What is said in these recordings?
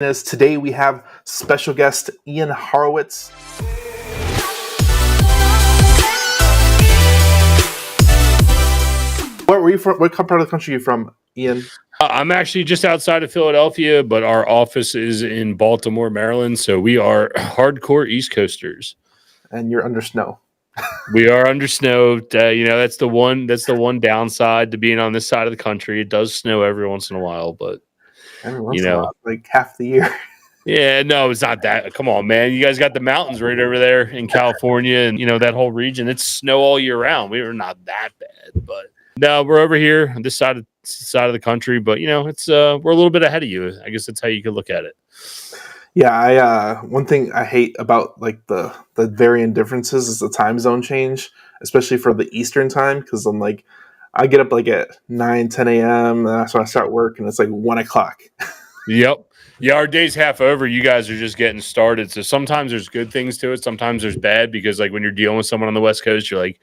Today we have special guest Ian Harowitz. Where were you from? What part of the country are you from, Ian? I'm actually just outside of Philadelphia, but our office is in Baltimore, Maryland. So we are hardcore East Coasters. And you're under snow. We are under snow. That's the one downside to being on this side of the country. It does snow every once in a while, but every once in a while, like half the year. Yeah, no, it's not that. Come on, man. You guys got the mountains right over there in California and, that whole region. It's snow all year round. We were not that bad, but no, we're over here on this side of the country, but, it's we're a little bit ahead of you. I guess that's how you could look at it. Yeah, one thing I hate about like the varying differences is the time zone change, especially for the Eastern time, because I'm like, I get up like at 9, 10 a.m. And that's when I start work, and it's like 1 o'clock. Yep. Yeah, our day's half over. You guys are just getting started. So sometimes there's good things to it. Sometimes there's bad, because like when you're dealing with someone on the West Coast, you're like,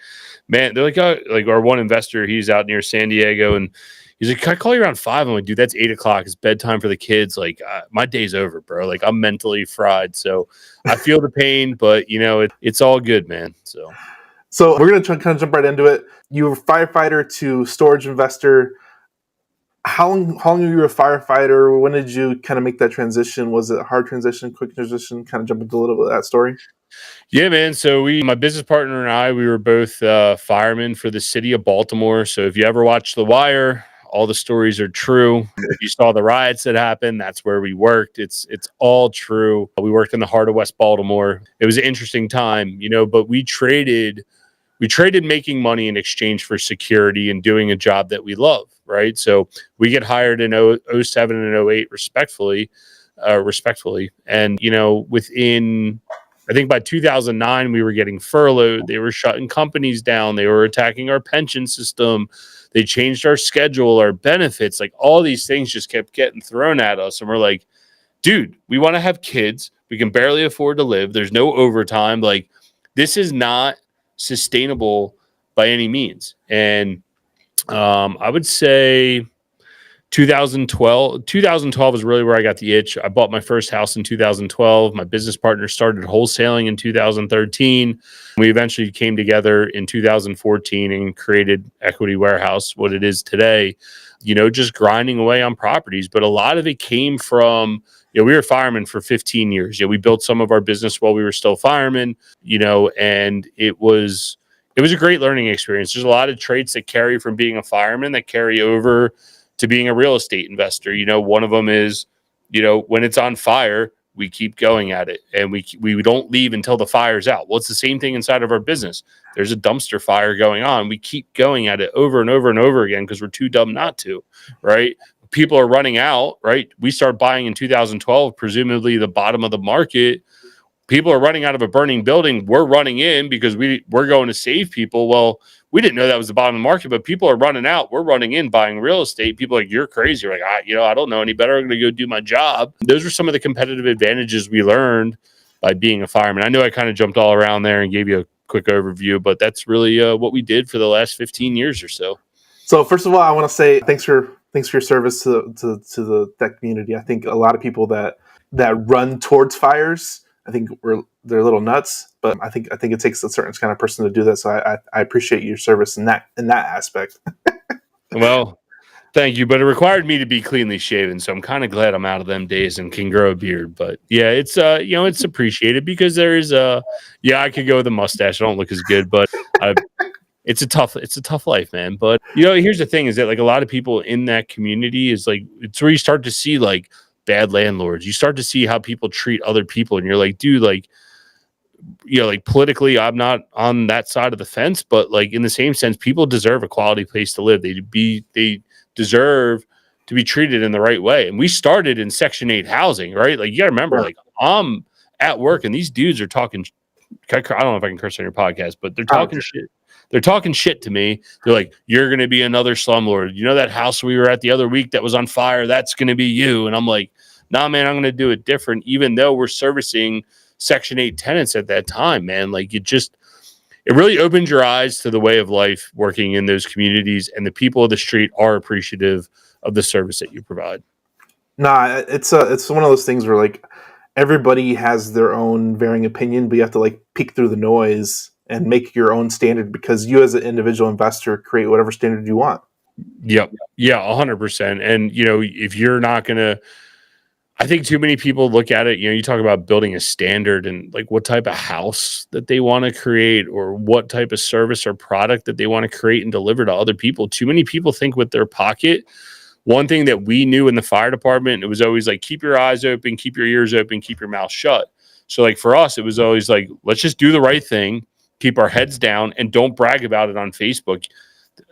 man, they're like, oh, like our one investor, he's out near San Diego, and he's like, can I call you around 5? I'm like, dude, that's 8 o'clock. It's bedtime for the kids. Like my day's over, bro. Like I'm mentally fried. So I feel the pain, but it's all good, man. So we're going to kind of jump right into it. You were firefighter to storage investor. How long were you a firefighter? When did you kind of make that transition? Was it a hard transition, quick transition? Kind of jump into a little bit of that story. Yeah, man. So my business partner and I, we were both firemen for the city of Baltimore. So if you ever watch The Wire, all the stories are true. If you saw the riots that happened, that's where we worked. It's all true. We worked in the heart of West Baltimore. It was an interesting time, but we traded making money in exchange for security and doing a job that we love. Right. So we get hired in 07 and 08 respectfully. And, within, I think by 2009, we were getting furloughed. They were shutting companies down. They were attacking our pension system. They changed our schedule, our benefits, like all these things just kept getting thrown at us. And we're like, dude, we want to have kids. We can barely afford to live. There's no overtime. Like this is not sustainable by any means. And I would say 2012 is really where I got the itch. I bought my first house in 2012. My business partner started wholesaling in 2013. We eventually came together in 2014 and created Equity Warehouse, what it is today, just grinding away on properties. But a lot of it came from, we were firemen for 15 years. We built some of our business while we were still firemen, and it was a great learning experience. There's a lot of traits that carry from being a fireman that carry over to being a real estate investor. One of them is, when it's on fire, we keep going at it, and we don't leave until the fire's out. Well, it's the same thing inside of our business. There's a dumpster fire going on. We keep going at it over and over and over again because we're too dumb not to, right? People are running out, right? We start buying in 2012, presumably the bottom of the market. People are running out of a burning building. We're running in because we're going to save people. Well, we didn't know that was the bottom of the market, but people are running out. We're running in buying real estate. People are like, you're crazy. You're like, I don't know any better. I'm going to go do my job. Those are some of the competitive advantages we learned by being a fireman. I know I kind of jumped all around there and gave you a quick overview, but that's really what we did for the last 15 years or so. So first of all, I want to say thanks for your service to that community. I think a lot of people that run towards fires, I think they're a little nuts, but I think it takes a certain kind of person to do that. So I appreciate your service in that aspect. Well, thank you, but it required me to be cleanly shaven, so I'm kind of glad I'm out of them days and can grow a beard. But yeah, it's it's appreciated because there is I could go with a mustache. I don't look as good, but it's a tough life, man. But here's the thing: is that like a lot of people in that community is like it's where you start to see like bad landlords. You start to see how people treat other people, and you're like, dude, like, like politically, I'm not on that side of the fence, but like in the same sense, people deserve a quality place to live. They deserve to be treated in the right way. And we started in Section 8 housing, right? Like you gotta remember, like I'm at work and these dudes are talking. I don't know if I can curse on your podcast, but they're talking shit. They're talking shit to me. They're like, you're going to be another slumlord. That house we were at the other week that was on fire, that's going to be you. And I'm like, nah, man, I'm going to do it different, even though we're servicing Section 8 tenants at that time, man. Like it really opened your eyes to the way of life working in those communities, and the people of the street are appreciative of the service that you provide. Nah, it's one of those things where like everybody has their own varying opinion, but you have to like peek through the noise and make your own standard because you as an individual investor create whatever standard you want. Yep. Yeah, 100%. And, if you're not going to, I think too many people look at it, you talk about building a standard and like what type of house that they want to create or what type of service or product that they want to create and deliver to other people. Too many people think with their pocket. One thing that we knew in the fire department, it was always like, keep your eyes open, keep your ears open, keep your mouth shut. So like for us, it was always like, let's just do the right thing, keep our heads down, and don't brag about it on Facebook.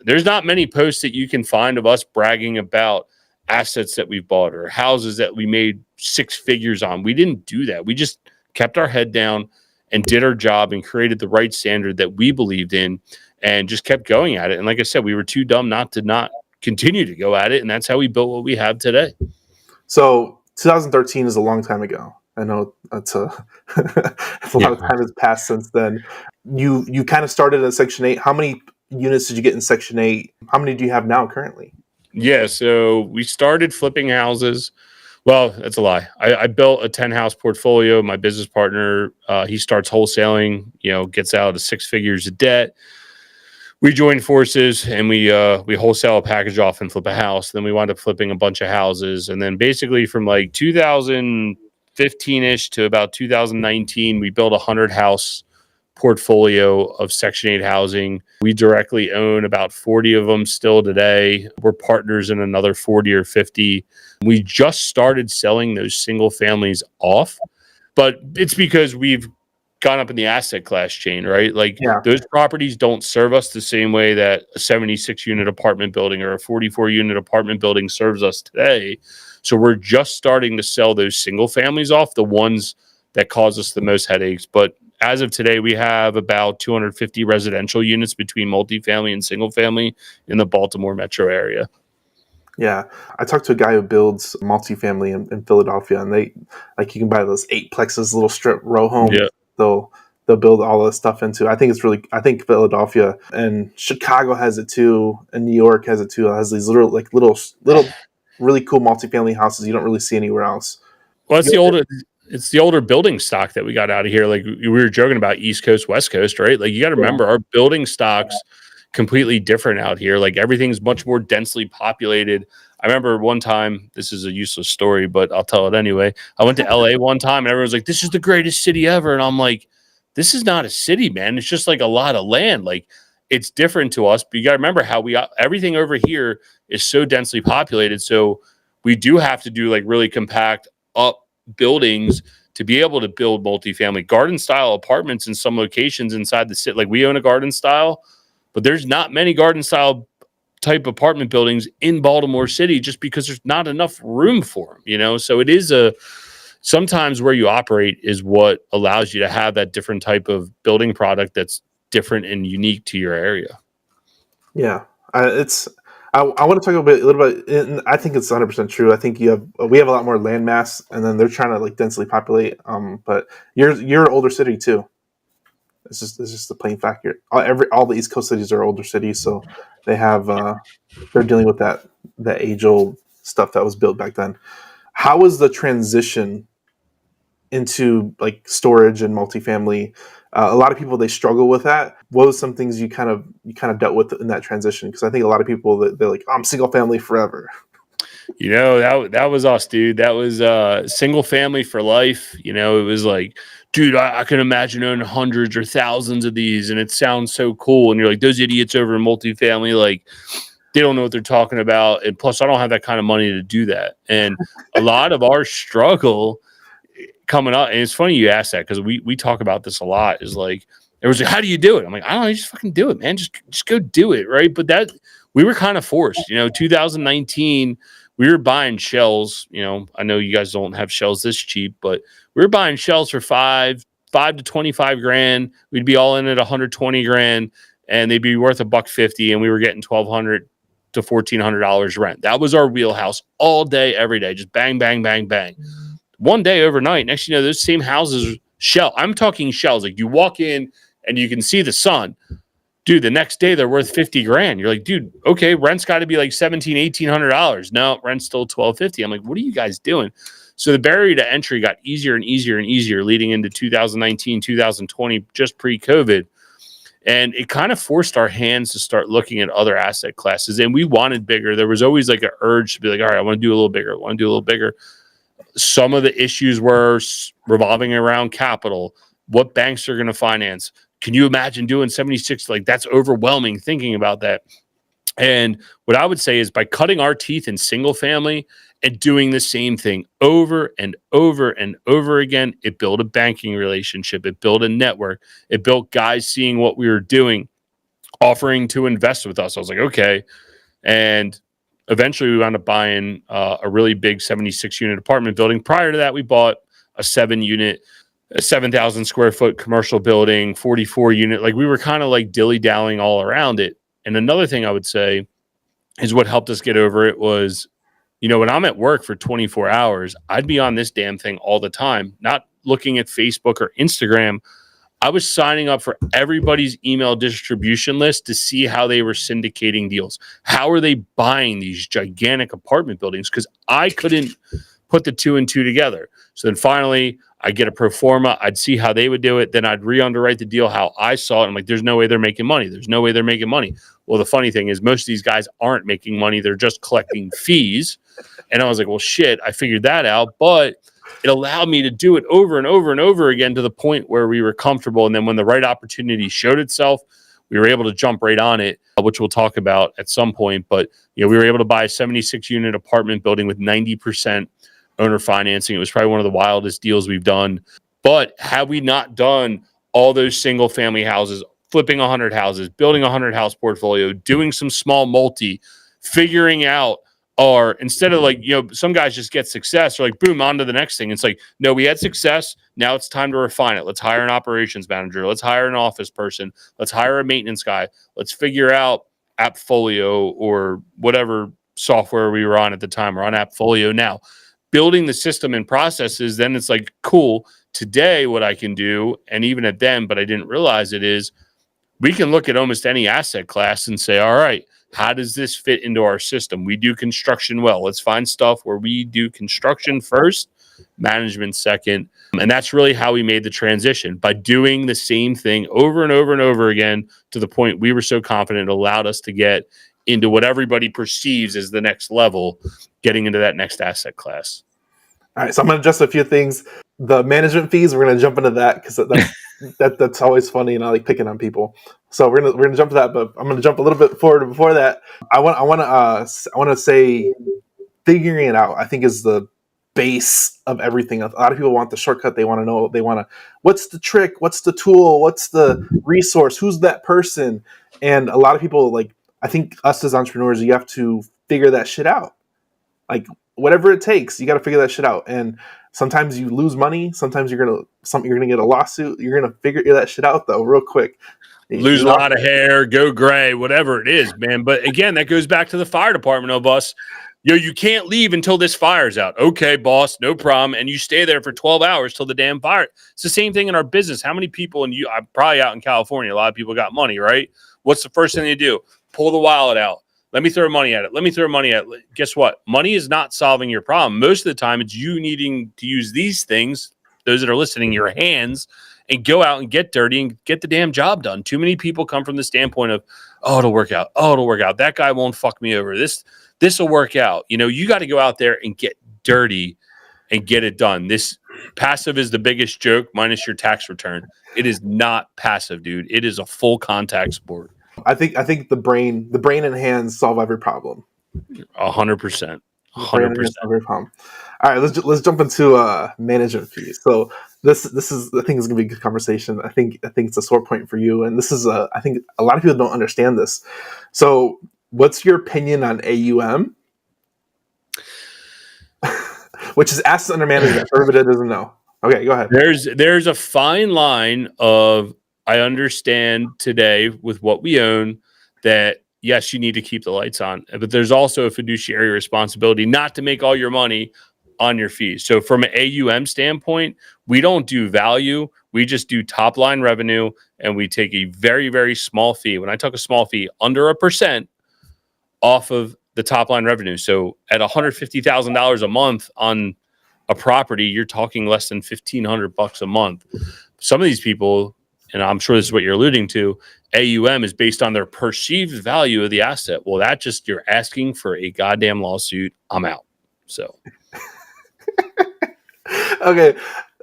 There's not many posts that you can find of us bragging about assets that we've bought or houses that we made six figures on. We didn't do that. We just kept our head down and did our job and created the right standard that we believed in and just kept going at it. And like I said, we were too dumb not continue to go at it. And that's how we built what we have today. So 2013 is a long time ago. I know that's a lot of time has passed since then. You kind of started at Section 8. How many units did you get in Section 8? How many do you have now currently? Yeah, so we started flipping houses. Well, that's a lie. I built a 10-house portfolio. My business partner, he starts wholesaling, gets out of 6 figures of debt. We joined forces and we wholesale a package off and flip a house. Then we wound up flipping a bunch of houses. And then basically from like 2015-ish to about 2019, we built a 100-house portfolio of Section 8 housing. We directly own about 40 of them still today. We're partners in another 40 or 50. We just started selling those single families off, but it's because we've gone up in the asset class chain, right? Like those properties don't serve us the same way that a 76 unit apartment building or a 44 unit apartment building serves us today. So we're just starting to sell those single families off, the ones that cause us the most headaches. But as of today, we have about 250 residential units between multifamily and single family in the Baltimore metro area. Yeah, I talked to a guy who builds multifamily in Philadelphia, and they like you can buy those 8-plexes little strip row homes. Yeah. They'll build all this stuff into. I think Philadelphia and Chicago has it too, and New York has it too. It has these little really cool multifamily houses you don't really see anywhere else. Well, it's the older building stock that we got out of here. Like we were joking about East Coast, West Coast, right? Like you got to remember our building stock's completely different out here. Like everything's much more densely populated. I remember one time, this is a useless story, but I'll tell it anyway. I went to LA one time and everyone's like, this is the greatest city ever. And I'm like, this is not a city, man. It's just like a lot of land. Like it's different to us, but you got to remember how everything over here is so densely populated. So we do have to do like really compact up buildings to be able to build multifamily garden style apartments in some locations inside the city. Like we own a garden style, but there's not many garden style type apartment buildings in Baltimore City just because there's not enough room for them, So it is sometimes where you operate is what allows you to have that different type of building product that's different and unique to your area. Yeah, I want to talk a little bit. And I think it's 100% true. I think we have a lot more land mass, and then they're trying to like densely populate. But you're an older city too. It's just the plain fact here. All the East Coast cities are older cities, so they have they're dealing with that age old stuff that was built back then. How was the transition into like storage and multifamily? A lot of people, they struggle with that. What was some things you kind of dealt with in that transition? Because I think a lot of people they're like, I'm single family forever. That was us, dude. That was single family for life. It was like, dude, I can imagine owning hundreds or thousands of these, and it sounds so cool. And you're like, those idiots over in multifamily, like, they don't know what they're talking about. And plus, I don't have that kind of money to do that. And a lot of our struggle coming up, and it's funny you ask that because we talk about this a lot, is like, it was like, how do you do it? I'm like, I don't know, you just fucking do it, man. Just go do it, right? But that we were kind of forced, 2019, we were buying shells. I know you guys don't have shells this cheap, but we were buying shells for five to 25 grand. We'd be all in at 120 grand, and they'd be worth $150, and we were getting $1,200 to $1,400 rent. That was our wheelhouse all day, every day, just bang, bang, bang, bang. One day overnight, next you know, those same houses, I'm talking shells. Like you walk in and you can see the sun. Dude, the next day they're worth 50 grand. You're like, dude, okay, rent's got to be like $1,700, $1,800. No, rent's still $1,250. I'm like, what are you guys doing? So the barrier to entry got easier and easier and easier leading into 2019, 2020, just pre-COVID. And it kind of forced our hands to start looking at other asset classes. And we wanted bigger. There was always like an urge to be like, all right, I want to do a little bigger. I want to do a little bigger. Some of the issues were revolving around capital, what banks are going to finance. Can you imagine doing 76? Like, that's overwhelming thinking about that. And what I would say is by cutting our teeth in single family and doing the same thing over and over and over again, it built a banking relationship. It built a network. It built guys seeing what we were doing, offering to invest with us. I was like, okay. And eventually we wound up buying a really big 76 unit apartment building. Prior to that, we bought a 7,000 square foot commercial building, 44 unit. Like, we were kind of like dilly dallying all around it. And another thing I would say is what helped us get over it was, you know, when I'm at work for 24 hours, I'd be on this damn thing all the time, not looking at Facebook or Instagram. I was signing up for everybody's email distribution list to see how they were syndicating deals. How are they buying these gigantic apartment buildings? Because I couldn't put the two and two together. So then finally, I get a pro forma. I'd see how they would do it. Then I'd re-underwrite the deal how I saw it. I'm like, there's no way they're making money. There's no way they're making money. Well, the funny thing is most of these guys aren't making money. They're just collecting fees. And I was like, well, shit, I figured that out. But it allowed me to do it over and over and over again to the point where we were comfortable. And then when the right opportunity showed itself, we were able to jump right on it, which we'll talk about at some point. But, you know, we were able to buy a 76 unit apartment building with 90% owner financing. It was probably one of the wildest deals we've done. But had we not done all those single family houses, flipping 100 houses, building a 100 house portfolio, doing some small multi, figuring out instead of like, you know, some guys just get success, or like, boom, on to the next thing. It's like, no, we had success. Now it's time to refine it. Let's hire an operations manager. Let's hire an office person. Let's hire a maintenance guy. Let's figure out Appfolio or whatever software we were on at the time. We're on Appfolio now. Building the system and processes, then it's like, cool. Today, what I can do, and even at then, but I didn't realize it, is we can look at almost any asset class and say, all right, how does this fit into our system? We do construction well. Let's find stuff where we do construction first, management second. And that's really how we made the transition, by doing the same thing over and over and over again, to the point we were so confident it allowed us to get into what everybody perceives as the next level, getting into that next asset class. All right, so I'm going to adjust a few things. The management fees, we're going to jump into that because that's always funny, and I like picking on people. So we're gonna jump to that, but I'm going to jump a little bit forward. Before that, I want to say figuring it out, I think, is the base of everything. A lot of people want the shortcut. They want to know. What's the trick? What's the tool? What's the resource? Who's that person? And a lot of people, like, I think us as entrepreneurs, you have to figure that shit out. Like, whatever it takes, you got to figure that shit out. And sometimes you lose money. Sometimes you're gonna get a lawsuit. You're gonna figure that shit out though, real quick. Lose a lot of hair, go gray, whatever it is, man. But again, that goes back to the fire department of us. You can't leave until this fire's out. Okay, boss, no problem. And you stay there for 12 hours till the damn fire. It's the same thing in our business. How many people, and I'm probably out in California, a lot of people got money, right? What's the first thing they do? Pull the wallet out. Let me throw money at it. Guess what? Money is not solving your problem. Most of the time, it's you needing to use these things, those that are listening, your hands, and go out and get dirty and get the damn job done. Too many people come from the standpoint of, oh, it'll work out. Oh, it'll work out. That guy won't fuck me over. This will work out. You know, you got to go out there and get dirty and get it done. This passive is the biggest joke, minus your tax return. It is not passive, dude. It is a full contact sport. I think the brain and hands solve every problem. 100%. 100%. Every problem. All right, let's jump into management fees. So this is, I think, is going to be a good conversation. I think it's a sore point for you, and this is I think a lot of people don't understand this. So, what's your opinion on AUM? Which is assets under management. Everybody doesn't know. Okay, go ahead. There's a fine line of, I understand today with what we own that, yes, you need to keep the lights on, but there's also a fiduciary responsibility not to make all your money on your fees. So from an AUM standpoint, we don't do value. We just do top line revenue, and we take a very, very small fee. When I talk a small fee, under 1% off of the top line revenue. So at $150,000 a month on a property, you're talking less than $1,500 a month. Some of these people, and I'm sure this is what you're alluding to, AUM is based on their perceived value of the asset. Well, that just, you're asking for a goddamn lawsuit. I'm out. So. Okay.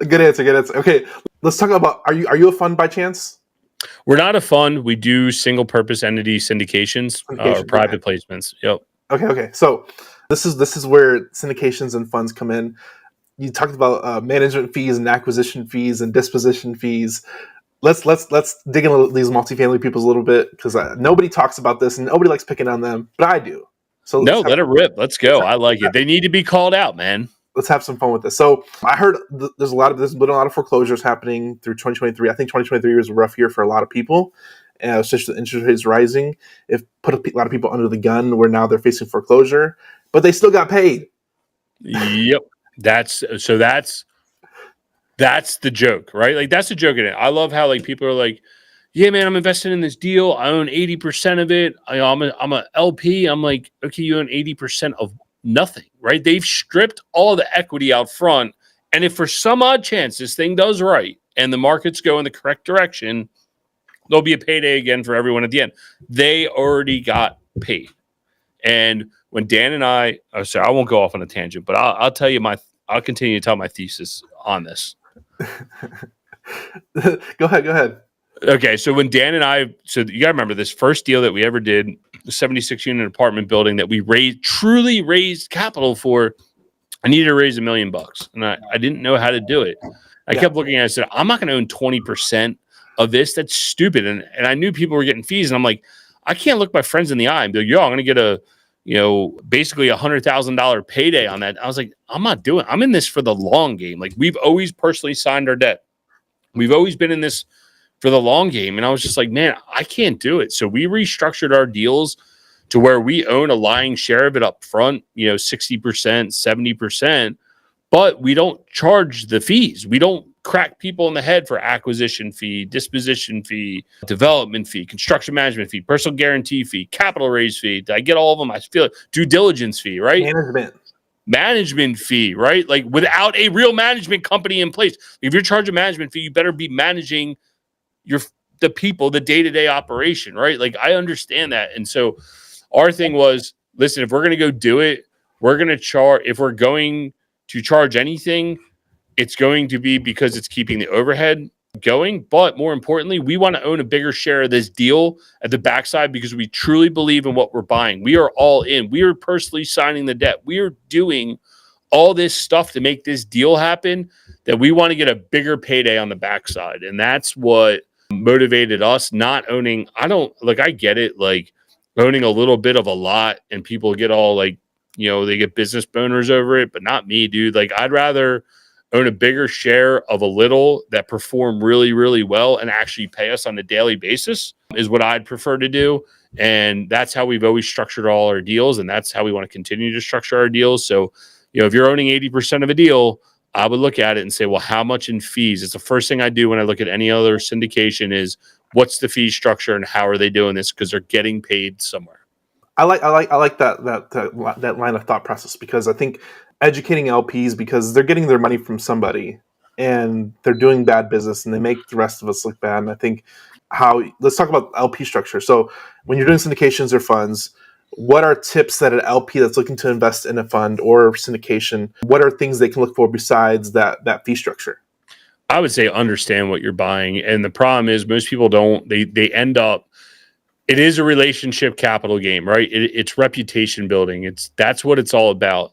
Good answer. Okay. Let's talk about, are you a fund by chance? We're not a fund. We do single purpose entity syndications or private placements. Yep. Okay. So this is where syndications and funds come in. You talked about management fees and acquisition fees and disposition fees. Let's dig into these multifamily people a little bit, because nobody talks about this and nobody likes picking on them, but I do. So no, let it rip. Let's go. I like it. They need to be called out, man. Let's have some fun with this. So I heard there's been a lot of foreclosures happening through 2023. I think 2023 was a rough year for a lot of people. Especially the interest rates rising. It put a lot of people under the gun where now they're facing foreclosure, but they still got paid. Yep. That's the joke, right? Like, that's the joke in it. I love how, like, people are like, yeah, man, I'm investing in this deal. I own 80% of it. I'm a LP. I'm like, okay, you own 80% of nothing, right? They've stripped all the equity out front. And if for some odd chance this thing does right and the markets go in the correct direction, there'll be a payday again for everyone at the end. They already got paid. And when Dan and I won't go off on a tangent, but I'll tell you I'll continue to tell my thesis on this. Go ahead. Okay, so when Dan and I, so you gotta remember this first deal that we ever did, the 76 unit apartment building that we truly raised capital for. I needed to raise $1 million, and I didn't know how to do it. I kept looking at it and said, I'm not going to own 20% of this. That's stupid. And I knew people were getting fees, and I'm like, I can't look my friends in the eye and be like, yo, I'm going to get basically $100,000 payday on that. I was like, I'm in this for the long game. Like, we've always personally signed our debt. We've always been in this for the long game. And I was just like, man, I can't do it. So we restructured our deals to where we own a lying share of it up front, 60%, 70%, but we don't charge the fees. We don't crack people in the head for acquisition fee, disposition fee, development fee, construction management fee, personal guarantee fee, capital raise fee. Did I get all of them? I feel it. Due diligence fee, right? Management fee, right? Like, without a real management company in place. If you're charging management fee, you better be managing the people, the day-to-day operation, right? Like, I understand that. And so our thing was, listen, if we're going to go do it, we're going to charge. If we're going to charge anything, it's going to be because it's keeping the overhead going. But more importantly, we want to own a bigger share of this deal at the backside because we truly believe in what we're buying. We are all in. We are personally signing the debt. We are doing all this stuff to make this deal happen, that we want to get a bigger payday on the backside. And that's what motivated us not owning. I get it. Like, owning a little bit of a lot and people get all like, they get business boners over it, but not me, dude. Like, I'd rather own a bigger share of a little that perform really, really well and actually pay us on a daily basis is what I'd prefer to do. And that's how we've always structured all our deals. And that's how we want to continue to structure our deals. So, if you're owning 80% of a deal, I would look at it and say, well, how much in fees? It's the first thing I do when I look at any other syndication is, what's the fee structure and how are they doing this? Because they're getting paid somewhere. I like that line of thought process, because I think educating LPs, because they're getting their money from somebody and they're doing bad business and they make the rest of us look bad. And I think let's talk about LP structure. So when you're doing syndications or funds, what are tips that an LP that's looking to invest in a fund or syndication, what are things they can look for besides that fee structure? I would say understand what you're buying. And the problem is most people don't, they end up, it is a relationship capital game, right? It's reputation building. That's what it's all about.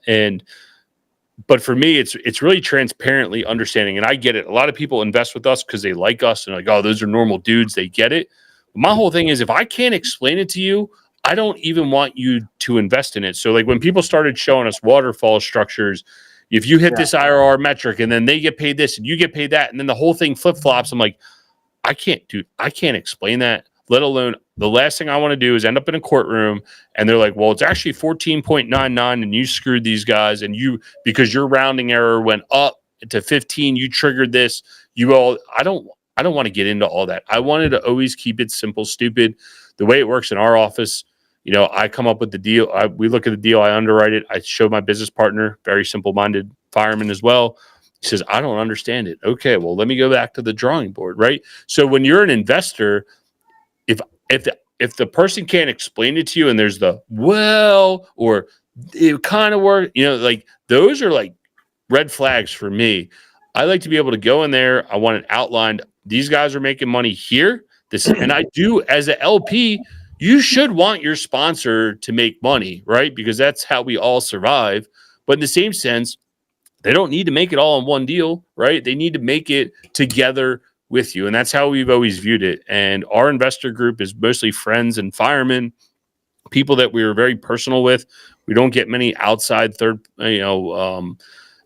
But for me, it's really transparently understanding. And I get it. A lot of people invest with us because they like us and like, oh, those are normal dudes. They get it. But my whole thing is, if I can't explain it to you, I don't even want you to invest in it. So like, when people started showing us waterfall structures, if you hit this IRR metric and then they get paid this and you get paid that, and then the whole thing flip-flops, I'm like, I can't explain that. let alone the last thing I want to do is end up in a courtroom and they're like, well, it's actually 14.99 and you screwed these guys and because your rounding error went up to 15, you triggered this. I don't want to get into all that. I wanted to always keep it simple, stupid. The way it works in our office, I come up with the deal. We look at the deal. I underwrite it. I show my business partner, very simple-minded fireman as well. He says, I don't understand it. Okay, well, let me go back to the drawing board, right? So when you're an investor, if the person can't explain it to you and there's or it kind of worked, like those are like red flags for me. I like to be able to go in there. I want it outlined. These guys are making money here. And I do, as an LP, you should want your sponsor to make money, right? Because that's how we all survive. But in the same sense, they don't need to make it all in one deal, right? They need to make it together with you. And that's how we've always viewed it. And our investor group is mostly friends and firemen, people that we are very personal with. We don't get many outside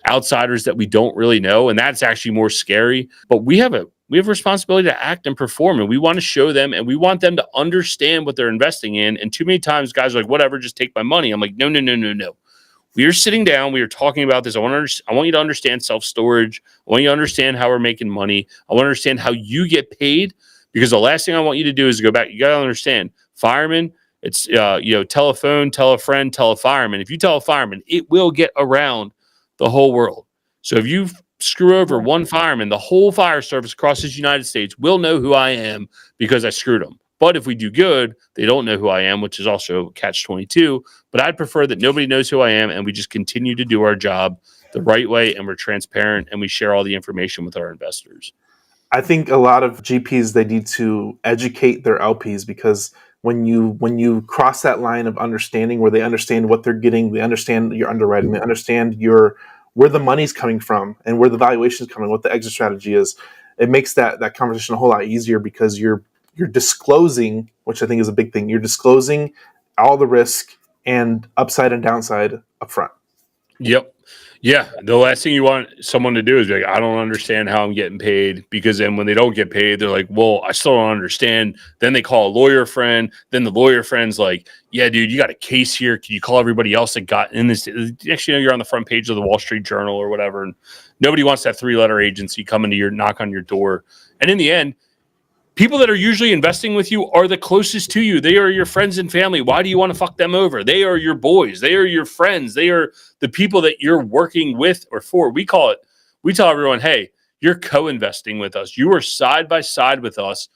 outsiders that we don't really know. And that's actually more scary. But we have a responsibility to act and perform, and we want to show them, and we want them to understand what they're investing in. And too many times guys are like, whatever, just take my money. I'm like, no. We are sitting down. We are talking about this. I want you to understand self-storage. I want you to understand how we're making money. I want to understand how you get paid, because the last thing I want you to do is go back. You got to understand, firemen, it's, tell a phone, tell a friend, tell a fireman. If you tell a fireman, it will get around the whole world. So if you screw over one fireman, the whole fire service across this United States will know who I am because I screwed them. But if we do good, they don't know who I am, which is also catch-22. But I'd prefer that nobody knows who I am and we just continue to do our job the right way, and we're transparent and we share all the information with our investors. I think a lot of GPs, they need to educate their LPs, because when you cross that line of understanding, where they understand what they're getting, they understand your underwriting, they understand where the money's coming from and where the valuation is coming, what the exit strategy is, it makes that conversation a whole lot easier, because you're disclosing, which I think is a big thing. You're disclosing all the risk and upside and downside up front. Yep. Yeah. The last thing you want someone to do is be like, I don't understand how I'm getting paid, because then when they don't get paid, they're like, well, I still don't understand. Then they call a lawyer friend. Then the lawyer friend's like, yeah, dude, you got a case here. Can you call everybody else that got in this? Next, you're on the front page of the Wall Street Journal or whatever. And nobody wants that 3-letter agency coming to knock on your door. And in the end, people that are usually investing with you are the closest to you. They are your friends and family. Why do you want to fuck them over? They are your boys. They are your friends. They are the people that you're working with or for. We tell everyone, hey, you're co-investing with us. You are side by side with us,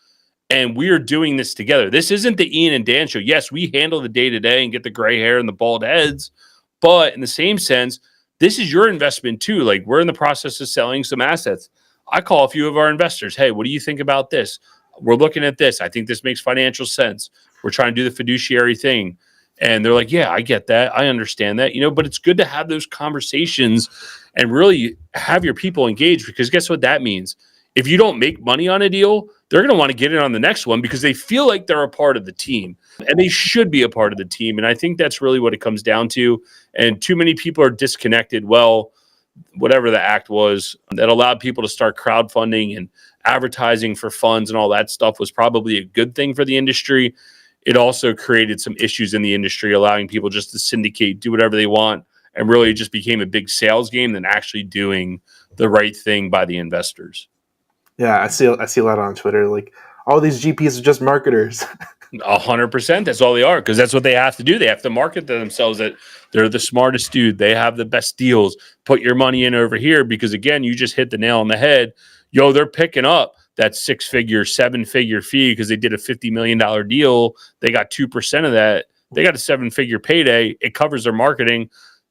and we are doing this together. This isn't the Ian and Dan show. Yes, we handle the day-to-day and get the gray hair and the bald heads, but in the same sense, this is your investment too. Like, we're in the process of selling some assets. I call a few of our investors, hey, what do you think about this? We're looking at this. I think this makes financial sense. We're trying to do the fiduciary thing. And they're like, yeah, I get that. I understand that, but it's good to have those conversations and really have your people engaged, because guess what that means? If you don't make money on a deal, they're going to want to get in on the next one because they feel like they're a part of the team, and they should be a part of the team. And I think that's really what it comes down to. And too many people are disconnected. Well, whatever the act was that allowed people to start crowdfunding and advertising for funds and all that stuff was probably a good thing for the industry. It also created some issues in the industry, allowing people just to syndicate, do whatever they want, and really just became a big sales game than actually doing the right thing by the investors. Yeah, I see a lot on Twitter, like, all these GPs are just marketers. 100%. That's all they are, because that's what they have to do. They have to market to themselves that they're the smartest dude. They have the best deals. Put your money in over here, because, again, you just hit the nail on the head. Yo, they're picking up that 6-figure, 7-figure fee because they did a $50 million deal. They got 2% of that. They got a 7-figure payday. It covers their marketing,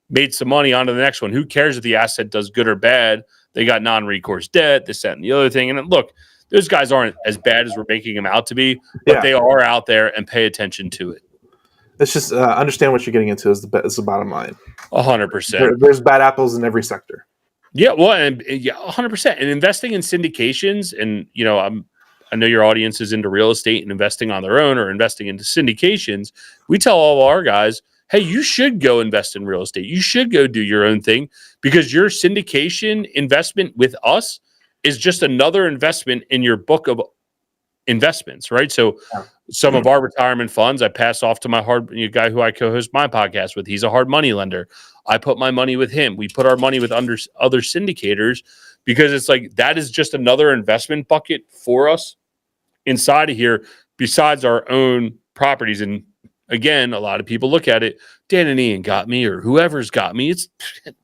made some money on to the next one. Who cares if the asset does good or bad? They got non-recourse debt, this, that, and the other thing. And look, those guys aren't as bad as we're making them out to be, but they are out there, and pay attention to it. It's just understand what you're getting into is the bottom line. 100%. There's bad apples in every sector. Yeah, well, and 100%. And investing in syndications, and I know your audience is into real estate and investing on their own or investing into syndications. We tell all our guys, hey, you should go invest in real estate. You should go do your own thing, because your syndication investment with us is just another investment in your book of investments, right? So some of our retirement funds I pass off to my guy who I co-host my podcast with. He's a hard money lender. I put my money with him. We put our money with other syndicators because it's like that is just another investment bucket for us inside of here besides our own properties. And again, a lot of people look at it, Dan and Ian got me or whoever's got me. It's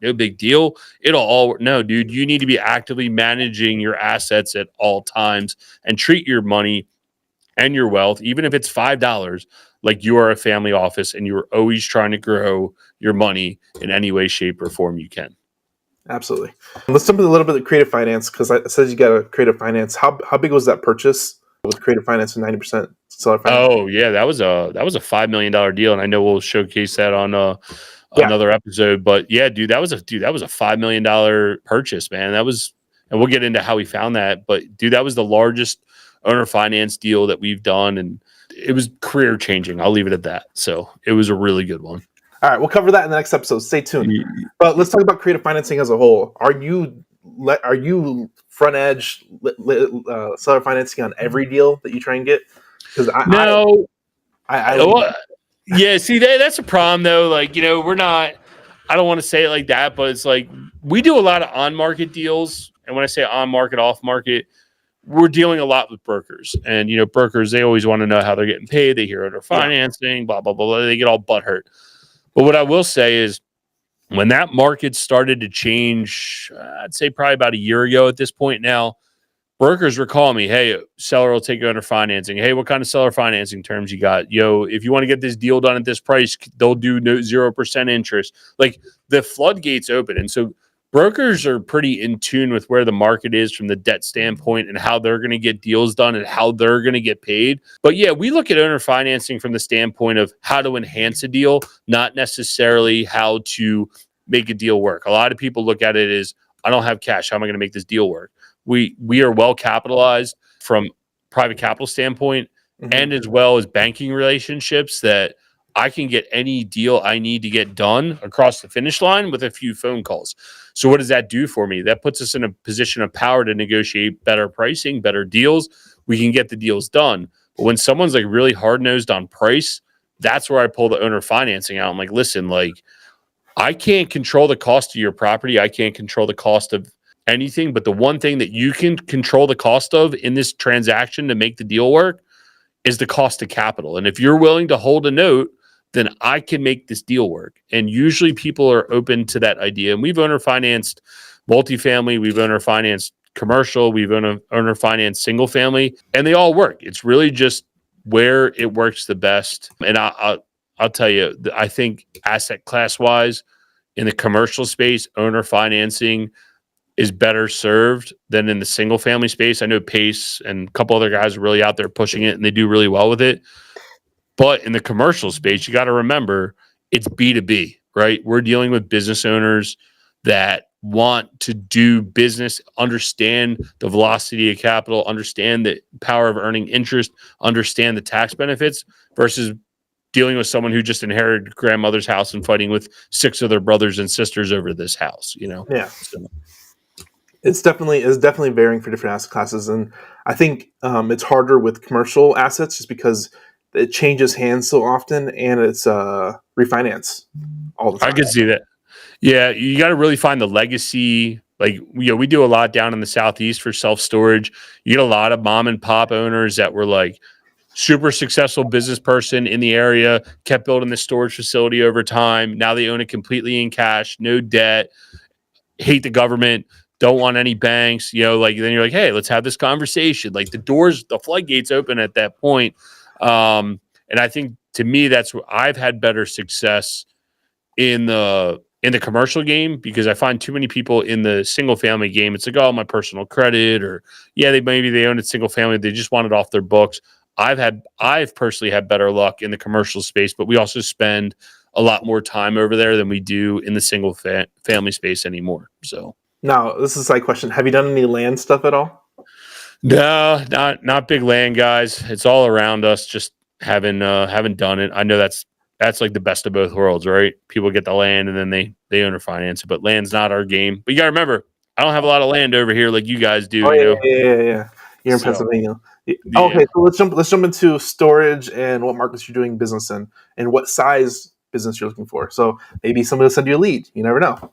no big deal. It'll all no, dude, you need to be actively managing your assets at all times and treat your money and your wealth, even if it's $5, like you are a family office and you're always trying to grow your money in any way, shape, or form you can. Absolutely. Let's jump into a little bit of creative finance because I said you got a creative finance. How big was that purchase with creative finance and 90% seller finance? Oh yeah, that was a $5 million deal, and I know we'll showcase that on another episode. But yeah, dude, that was a $5 million purchase, man. That was, and we'll get into how we found that. But dude, that was the largest owner finance deal that we've done, and it was career changing. I'll leave it at that. So it was a really good one. All right, we'll cover that in the next episode. Stay tuned. But let's talk about creative financing as a whole. Are you front edge seller financing on every deal that you try and get? Because yeah. See, that's a problem though. Like, you know, we're not. I don't want to say it like that, but it's like we do a lot of on market deals, and when I say on market, off market, we're dealing a lot with brokers. And, you know, brokers, they always want to know how they're getting paid. They hear under financing, blah, blah, blah, blah. They get all butthurt. But what I will say is when that market started to change, I'd say probably about a year ago at this point now, brokers were calling me, hey, seller will take you under financing. Hey, what kind of seller financing terms you got? Yo, if you want to get this deal done at this price, they'll do 0% interest. Like the floodgates open. And so brokers are pretty in tune with where the market is from the debt standpoint and how they're going to get deals done and how they're going to get paid. But yeah, we look at owner financing from the standpoint of how to enhance a deal, not necessarily how to make a deal work. A lot of people look at it as, I don't have cash. How am I going to make this deal work? We are well capitalized from private capital standpoint and as well as banking relationships that I can get any deal I need to get done across the finish line with a few phone calls. So what does that do for me? That puts us in a position of power to negotiate better pricing, better deals. We can get the deals done. But when someone's like really hard-nosed on price, that's where I pull the owner financing out. I'm like, listen, like I can't control the cost of your property. I can't control the cost of anything. But the one thing that you can control the cost of in this transaction to make the deal work is the cost of capital. And if you're willing to hold a note, then I can make this deal work. And usually people are open to that idea. And we've owner financed multifamily, we've owner financed commercial, we've owner financed single family, and they all work. It's really just where it works the best. And I'll tell you, I think asset class wise in the commercial space, owner financing is better served than in the single family space. I know Pace and a couple other guys are really out there pushing it and they do really well with it. But in the commercial space, you got to remember it's B2B, right? We're dealing with business owners that want to do business, understand the velocity of capital, understand the power of earning interest, understand the tax benefits versus dealing with someone who just inherited grandmother's house and fighting with 6 of their brothers and sisters over this house, you know? Yeah. So. It's definitely varying for different asset classes. And I think it's harder with commercial assets just because it changes hands so often, and it's refinance all the time. I can see that. Yeah, you got to really find the legacy. Like, you know, we do a lot down in the Southeast for self-storage. You get a lot of mom and pop owners that were like super successful business person in the area, kept building the storage facility over time. Now they own it completely in cash, no debt, hate the government, don't want any banks, you know, like then you're like, hey, let's have this conversation. Like the floodgates open at that point. And I think to me, that's what I've had better success in the commercial game because I find too many people in the single family game. It's like, oh, my personal credit, or yeah, they own a single family. They just want it off their books. I've personally had better luck in the commercial space, but we also spend a lot more time over there than we do in the single family space anymore. So now this is a side question. Have you done any land stuff at all? No, not big land guys. It's all around us. Just haven't done it. I know that's like the best of both worlds, right? People get the land and then they owner finance it, but land's not our game. But you gotta remember, I don't have a lot of land over here like you guys do. Oh, you know? Yeah. You're in So Pennsylvania. yeah. Okay, so let's jump into storage and what markets you're doing business in and what size business you're looking for. So maybe somebody will send you a lead. You never know.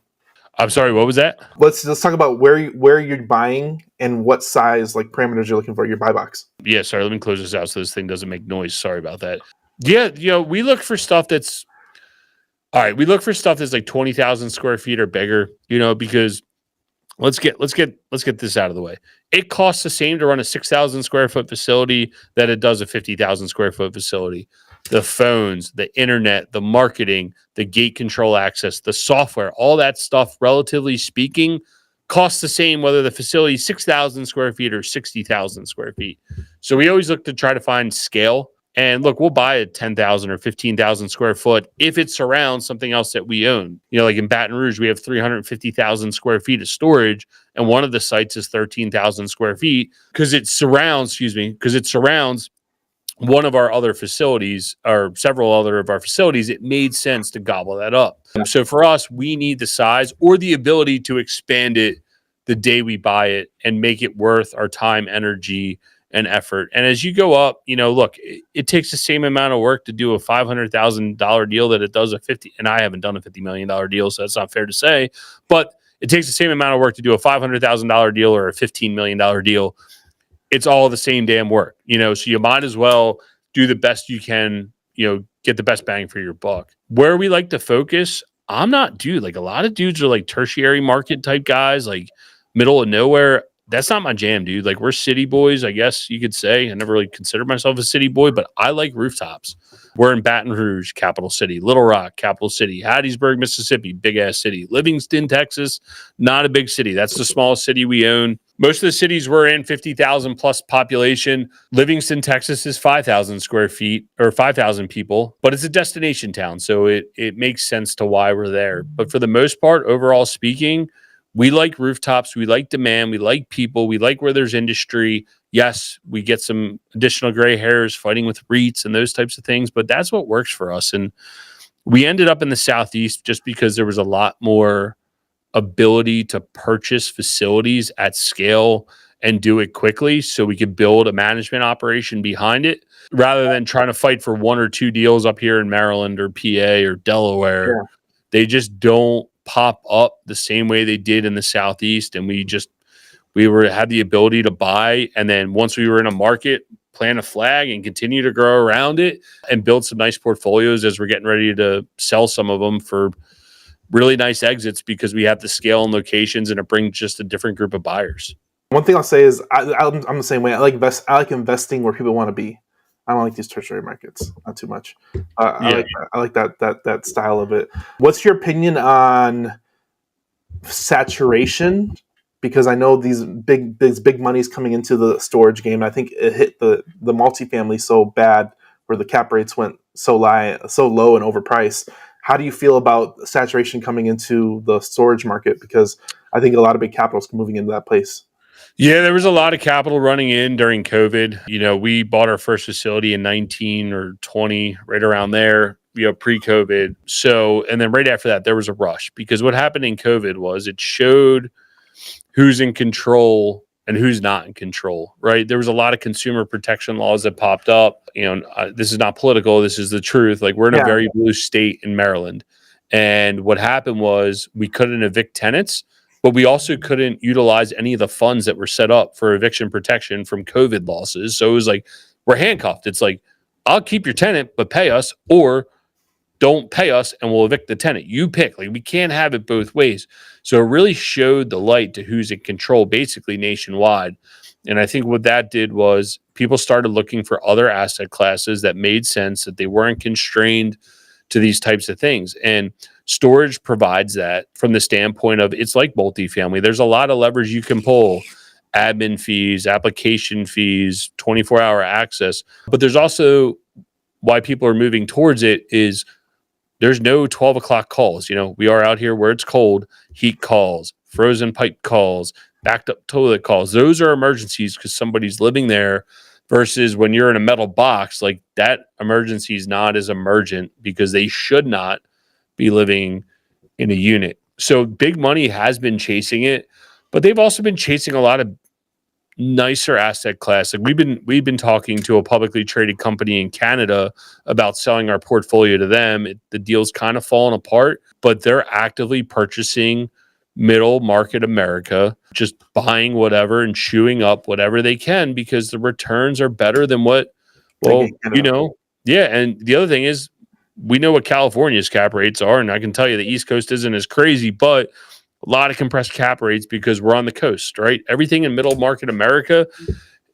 I'm sorry, what was that? Let's talk about where you're buying and what size like parameters you're looking for your buy box. Yeah, sorry, let me close this out so this thing doesn't make noise. Sorry about that. Yeah, we look for stuff that's all right. We look for stuff that's like 20,000 square feet or bigger, because let's get this out of the way. It costs the same to run a 6,000 square foot facility that it does a 50,000 square foot facility. The phones, the internet, the marketing, the gate control access, the software, all that stuff, relatively speaking, costs the same whether the facility is 6,000 square feet or 60,000 square feet. So we always look to try to find scale. And look, we'll buy a 10,000 or 15,000 square foot if it surrounds something else that we own. Like in Baton Rouge, we have 350,000 square feet of storage, and one of the sites is 13,000 square feet because it surrounds one of our other facilities or several other of our facilities. It made sense to gobble that up. So for us, we need the size or the ability to expand it the day we buy it and make it worth our time, energy, and effort. And as you go up, look, it takes the same amount of work to do a $500,000 deal that it does a 50. And I haven't done a $50 million deal, so that's not fair to say. But it takes the same amount of work to do a $500,000 deal or a $15 million deal. It's all the same damn work, so you might as well do the best you can, get the best bang for your buck. Where we like to focus, I'm not like a lot of dudes are like tertiary market type guys, like middle of nowhere. That's not my jam, dude. Like we're city boys, I guess you could say. I never really considered myself a city boy, but I like rooftops. We're in Baton Rouge, capital city, Little Rock, capital city, Hattiesburg, Mississippi, big ass city, Livingston, Texas, not a big city. That's the smallest city we own. Most of the cities we're in, 50,000 plus population. Livingston, Texas is 5,000 square feet or 5,000 people, but it's a destination town. So it makes sense to why we're there. But for the most part, overall speaking, we like rooftops. We like demand. We like people. We like where there's industry. Yes, we get some additional gray hairs fighting with REITs and those types of things, but that's what works for us. And we ended up in the Southeast just because there was a lot more ability to purchase facilities at scale and do it quickly so we could build a management operation behind it rather than trying to fight for one or two deals up here in Maryland or PA or Delaware. Yeah. They just don't pop up the same way they did in the Southeast. And we had the ability to buy. And then once we were in a market, plant a flag and continue to grow around it and build some nice portfolios as we're getting ready to sell some of them for really nice exits because we have the scale and locations and it brings just a different group of buyers. One thing I'll say is I'm the same way. I like investing where people want to be. I don't like these tertiary markets, not too much. I like that style of it. What's your opinion on saturation? Because I know these big money's coming into the storage game. I think it hit the multifamily so bad where the cap rates went so low and overpriced. How do you feel about saturation coming into the storage market? Because I think a lot of big capital is moving into that place. Yeah, there was a lot of capital running in during COVID. We bought our first facility in 19 or 20, right around there, pre-COVID. So, and then right after that, there was a rush because what happened in COVID was it showed who's in control and who's not in control, right? There was a lot of consumer protection laws that popped up. This is not political. This is the truth. Like we're in a very blue state in Maryland. And what happened was we couldn't evict tenants, but we also couldn't utilize any of the funds that were set up for eviction protection from COVID losses. So it was like, we're handcuffed. It's like, I'll keep your tenant, but pay us, or don't pay us and we'll evict the tenant. You pick. Like we can't have it both ways. So it really showed the light to who's in control basically nationwide. And I think what that did was people started looking for other asset classes that made sense, that they weren't constrained to these types of things. And storage provides that from the standpoint of it's like multifamily. There's a lot of leverage you can pull. Admin fees, application fees, 24-hour access. But there's also why people are moving towards it is there's no 12 o'clock calls. We are out here where it's cold, heat calls, frozen pipe calls, backed up toilet calls. Those are emergencies because somebody's living there versus when you're in a metal box, like that emergency is not as emergent because they should not be living in a unit. So big money has been chasing it, but they've also been chasing a lot of nicer asset class. Like we've been talking to a publicly traded company in Canada about selling our portfolio to them. The deal's kind of fallen apart, but they're actively purchasing middle market America, just buying whatever and chewing up whatever they can because the returns are better than what, well, yeah. And the other thing is, we know what California's cap rates are, and I can tell you the East Coast isn't as crazy, but a lot of compressed cap rates because we're on the coast, right? Everything in middle market America,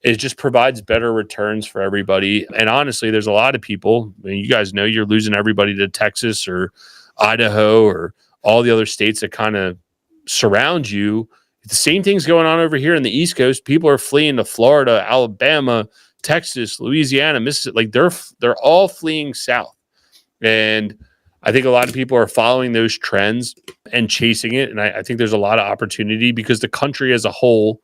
it just provides better returns for everybody. And honestly, there's a lot of people, I mean, you guys know you're losing everybody to Texas or Idaho or all the other states that kind of surround you. The same thing's going on over here in the East Coast. People are fleeing to Florida, Alabama, Texas, Louisiana, Mississippi. Like they're all fleeing south. And I think a lot of people are following those trends and chasing it. And I think there's a lot of opportunity because the country as a whole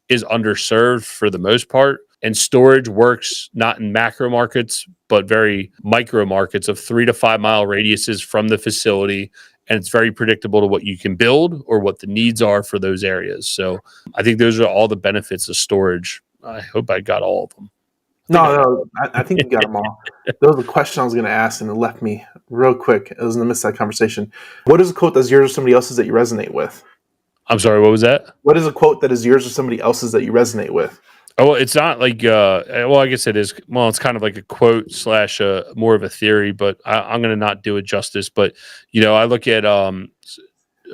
is underserved for the most part. And storage works not in macro markets, but very micro markets of 3 to 5 mile radiuses from the facility. And it's very predictable to what you can build or what the needs are for those areas. So I think those are all the benefits of storage. I hope I got all of them. I think you got them all. That was the question I was going to ask, and it left me real quick. It was in the midst of that conversation. What is a quote that's yours or somebody else's that you resonate with? I'm sorry, what was that? What is a quote that is yours or somebody else's that you resonate with? Oh, well, it's not like, well, I guess it is. Well, it's kind of like a quote slash more of a theory, but I'm going to not do it justice. But, I look at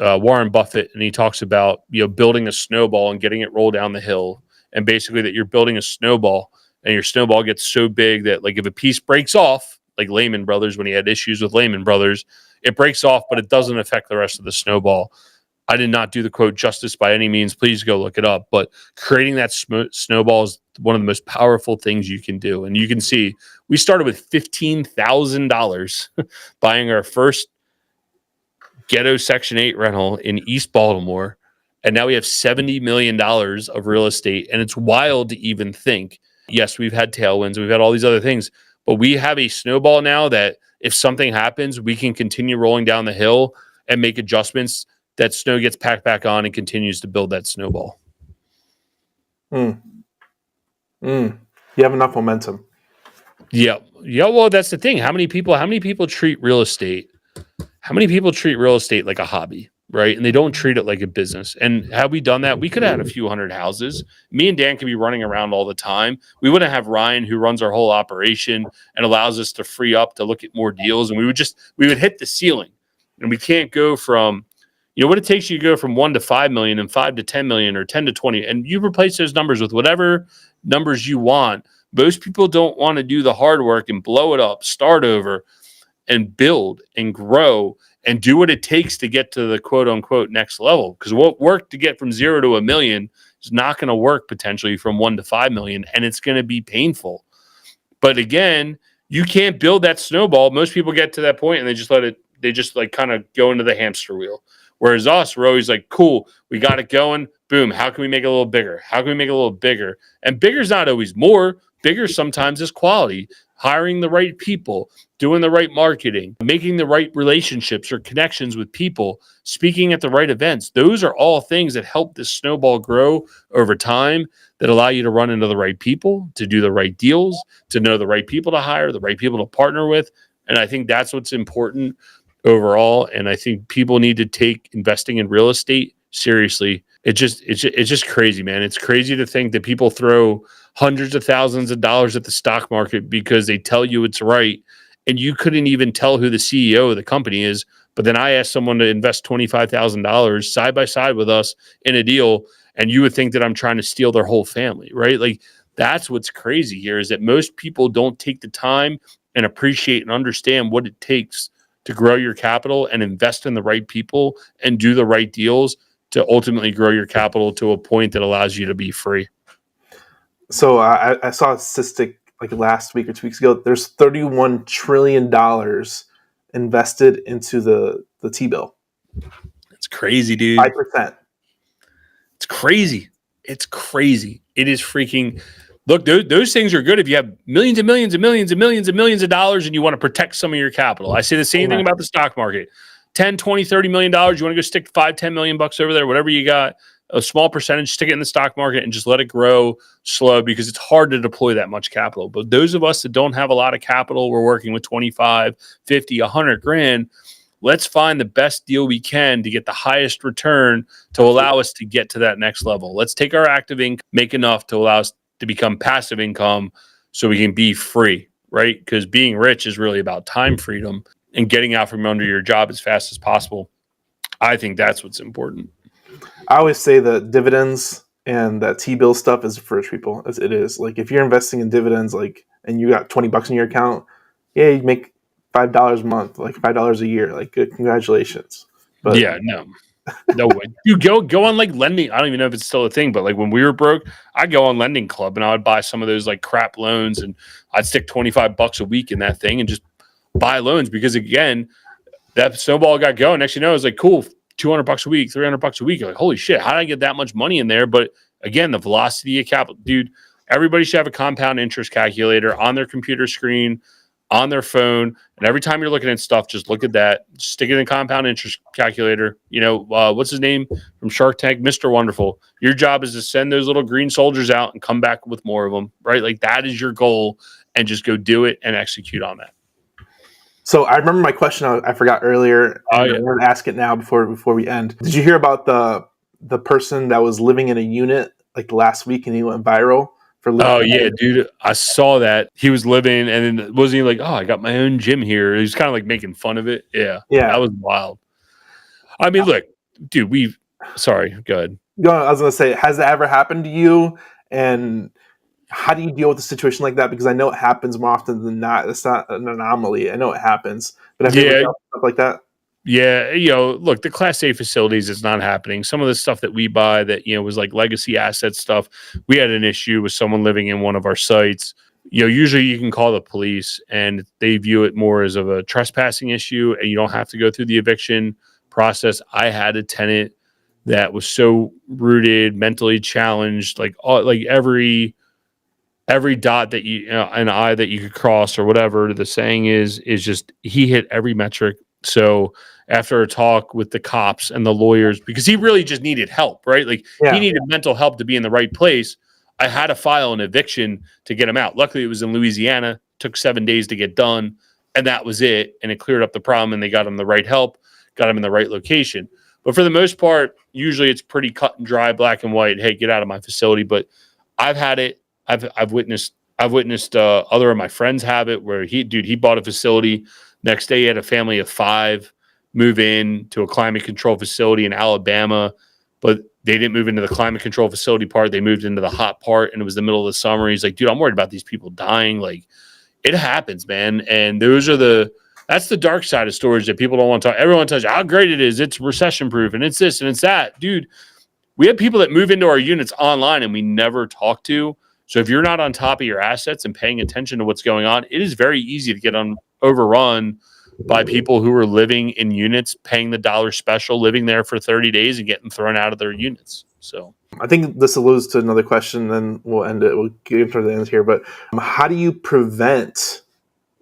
Warren Buffett, and he talks about, building a snowball and getting it rolled down the hill. And basically that you're building a snowball, and your snowball gets so big that, like, if a piece breaks off, like Lehman Brothers, when he had issues with Lehman Brothers, it breaks off, but it doesn't affect the rest of the snowball. I did not do the quote justice by any means. Please go look it up. But creating that snowball is one of the most powerful things you can do. And you can see we started with $15,000 buying our first ghetto Section 8 rental in East Baltimore. And now we have $70 million of real estate. And it's wild to even think. Yes, we've had tailwinds. We've had all these other things. But we have a snowball now that if something happens, we can continue rolling down the hill and make adjustments. That snow gets packed back on and continues to build that snowball. You have enough momentum. Yeah. Well, that's the thing. How many people treat real estate? How many people treat real estate like a hobby, right? And they don't treat it like a business. And have we done that? We could have had a few hundred houses. Me and Dan could be running around all the time. We wouldn't have Ryan, who runs our whole operation and allows us to free up to look at more deals. And we would hit the ceiling. And we can't go from, what it takes you to go from 1 to 5 million and 5 to 10 million or 10 to 20, and you replace those numbers with whatever numbers you want. Most people don't want to do the hard work and blow it up, start over, and build and grow and do what it takes to get to the quote unquote next level. Because what worked to get from 0 to 1 million is not going to work potentially from 1 to 5 million, and it's going to be painful. But again, you can't build that snowball. Most people get to that point and they just like kind of go into the hamster wheel. Whereas us, we're always like, cool, we got it going. Boom. How can we make it a little bigger? How can we make it a little bigger? And bigger is not always more. Bigger sometimes is quality. Hiring the right people, doing the right marketing, making the right relationships or connections with people, speaking at the right events. Those are all things that help this snowball grow over time, that allow you to run into the right people, to do the right deals, to know the right people to hire, the right people to partner with. And I think that's what's important overall. And I think people need to take investing in real estate seriously. It's just crazy, man. It's crazy to think that people throw hundreds of thousands of dollars at the stock market because they tell you it's right. And you couldn't even tell who the CEO of the company is. But then I asked someone to invest $25,000 side by side with us in a deal, and you would think that I'm trying to steal their whole family, right? Like, that's what's crazy here, is that most people don't take the time and appreciate and understand what it takes to grow your capital and invest in the right people and do the right deals to ultimately grow your capital to a point that allows you to be free. So I saw a statistic like last week or 2 weeks ago. There's $31 trillion invested into the T-bill. It's crazy, dude. 5%. It's crazy. It's crazy. It is freaking... Look, those things are good if you have millions and millions and millions and millions and millions of dollars and you want to protect some of your capital. I say the same thing about the stock market. 10, 20, $30 million. You want to go stick $5, $10 million bucks over there, whatever you got. a small percentage, stick it in the stock market and just let it grow slow, because it's hard to deploy that much capital. But those of us that don't have a lot of capital, we're working with 25, 50, 100 grand. Let's find the best deal we can to get the highest return to allow us to get to that next level. Let's take our active income, make enough to allow us to become passive income so we can be free, right? Because being rich is really about time freedom and getting out from under your job as fast as possible. I think that's what's important. I always say that dividends and that T-bill stuff is for rich people, as it is. Like, if you're investing in dividends, like, and you got $20 in your account, yeah, you make $5 a month, like $5 a year. Like, good, congratulations. But yeah, no way. You go on like lending. I don't even know if it's still a thing, but like when we were broke, I'd go on Lending Club and I would buy some of those like crap loans, and I'd stick $25 a week in that thing and just buy loans, because again, that snowball got going. Next, you know, it was like, cool, $200 a week, $300 a week. You're like, holy shit, how did I get that much money in there? But again, the velocity of capital, dude, everybody should have a compound interest calculator on their computer screen, on their phone. And every time you're looking at stuff, just look at that, stick it in the compound interest calculator. You know, what's his name from Shark Tank? Mr. Wonderful. Your job is to send those little green soldiers out and come back with more of them, right? Like, that is your goal, and just go do it and execute on that. So I remember my question I forgot earlier. Oh, and yeah. I'm going to ask it now before we end. Did you hear about the person that was living in a unit like last week and he went viral for living? Oh yeah, dude, I saw that. He was living, and then wasn't he like, oh, I got my own gym here? He was kind of like making fun of it. Yeah, that was wild. I mean, look, dude, sorry, go ahead. I was going to say, has that ever happened to you? And how do you deal with a situation like that? Because I know it happens more often than not. It's not an anomaly. I know it happens. But have you ever dealt with stuff like that? Yeah, look, the Class A facilities, it's not happening. Some of the stuff that we buy that, was like legacy asset stuff. We had an issue with someone living in one of our sites. Usually you can call the police and they view it more as of a trespassing issue, and you don't have to go through the eviction process. I had a tenant that was so rooted, mentally challenged, like every dot that an I that you could cross or whatever the saying is just, he hit every metric. So after a talk with the cops and the lawyers, because he really just needed help, right? Like, he needed mental help to be in the right place. I had to file an eviction to get him out. Luckily, it was in Louisiana. Took 7 days to get done, and that was it. And it cleared up the problem, and they got him the right help, got him in the right location. But for the most part, usually it's pretty cut and dry, black and white. Hey, get out of my facility. But I've had it. I've witnessed other of my friends have it, where he bought a facility. Next day, he had a family of 5 move in to a climate control facility in Alabama, but they didn't move into the climate control facility part. They moved into the hot part, and it was the middle of the summer. He's like, dude, I'm worried about these people dying. Like, it happens, man. And that's the dark side of storage that people don't want to talk. Everyone tells you how great it is. It's recession proof, and it's this and it's that. Dude, we have people that move into our units online and we never talk to. So if you're not on top of your assets and paying attention to what's going on, it is very easy to get overrun by people who are living in units, paying the dollar special, living there for 30 days and getting thrown out of their units. So I think this alludes to another question, then we'll end it. We'll get to the end here. But how do you prevent?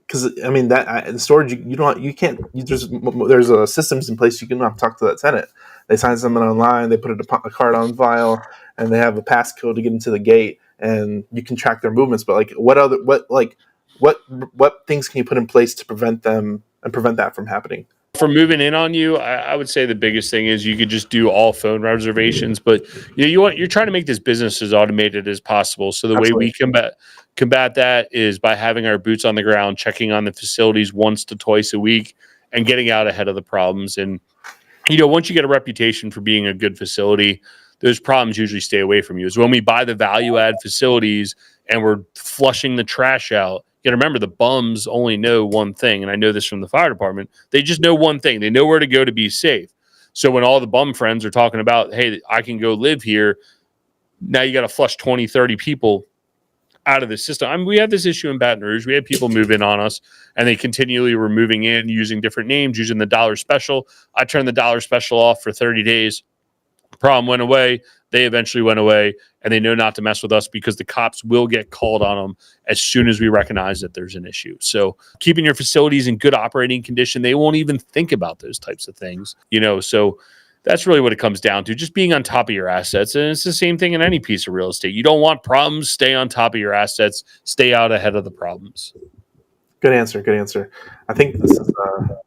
Because I mean, that in storage, there's systems in place. You can not talk to that tenant. They sign something online. They put a card on file, and they have a passcode to get into the gate, and you can track their movements. But like, what things can you put in place to prevent them and prevent that from happening? For moving in on you, I would say the biggest thing is you could just do all phone reservations. But you're trying to make this business as automated as possible. So the Absolutely. way we combat that is by having our boots on the ground, checking on the facilities once to twice a week, and getting out ahead of the problems. And once you get a reputation for being a good facility, those problems usually stay away from you. Is when we buy the value add facilities and we're flushing the trash out. You got to remember, the bums only know one thing, and I know this from the fire department. They just know one thing. They know where to go to be safe. So when all the bum friends are talking about, hey, I can go live here, now you got to flush 20, 30 people out of the system. I mean, we have this issue in Baton Rouge. We had people move in on us, and they continually were moving in using different names, using the dollar special. I turned the dollar special off for 30 days. Problem went away. They eventually went away, and they know not to mess with us because the cops will get called on them as soon as we recognize that there's an issue. So keeping your facilities in good operating condition, they won't even think about those types of things, So That's really what it comes down to, just being on top of your assets. And it's the same thing in any piece of real estate. You don't want problems, stay on top of your assets, stay out ahead of the problems. Good answer. Good answer. I think this is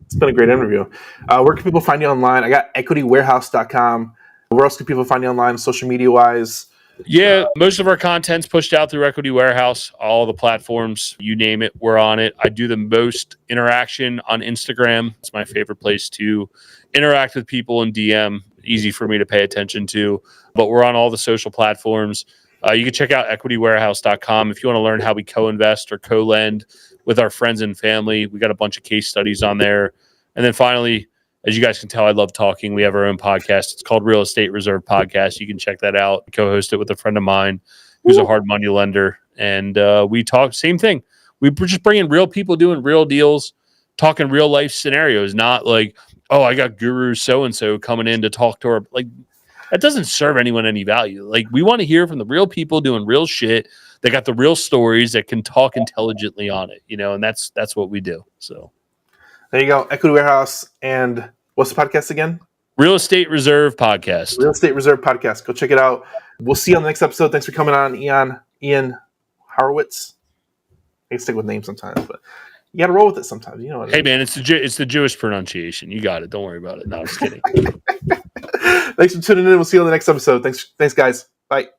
it's been a great interview. Where can people find you online? I got equitywarehouse.com. Where else can people find you online, social media wise? Yeah, most of our content's pushed out through Equity Warehouse, all the platforms, you name it, we're on it. I do the most interaction on Instagram. It's my favorite place to interact with people in DM, easy for me to pay attention to, but we're on all the social platforms. You can check out equitywarehouse.com if you want to learn how we co-invest or co-lend with our friends and family. We got a bunch of case studies on there. And then finally, as you guys can tell, I love talking. We have our own podcast. It's called Real Estate Reserve Podcast. You can check that out. I co-host it with a friend of mine who's a hard money lender. And we talk, same thing. We just bring in real people doing real deals, talking real life scenarios, not like, oh, I got guru so-and-so coming in to talk to her. Like, that doesn't serve anyone any value. Like, we want to hear from the real people doing real shit. They got the real stories that can talk intelligently on it, and that's what we do. So there you go. Equity Warehouse. And what's the podcast again? Real Estate Reserve Podcast. Real Estate Reserve Podcast. Go check it out. We'll see you on the next episode. Thanks for coming on, Ian Harowitz. I can stick with names sometimes, but you got to roll with it sometimes. You know what? Hey, man, it's the Jewish pronunciation. You got it. Don't worry about it. No, I'm just kidding. Thanks for tuning in. We'll see you on the next episode. Thanks, guys. Bye.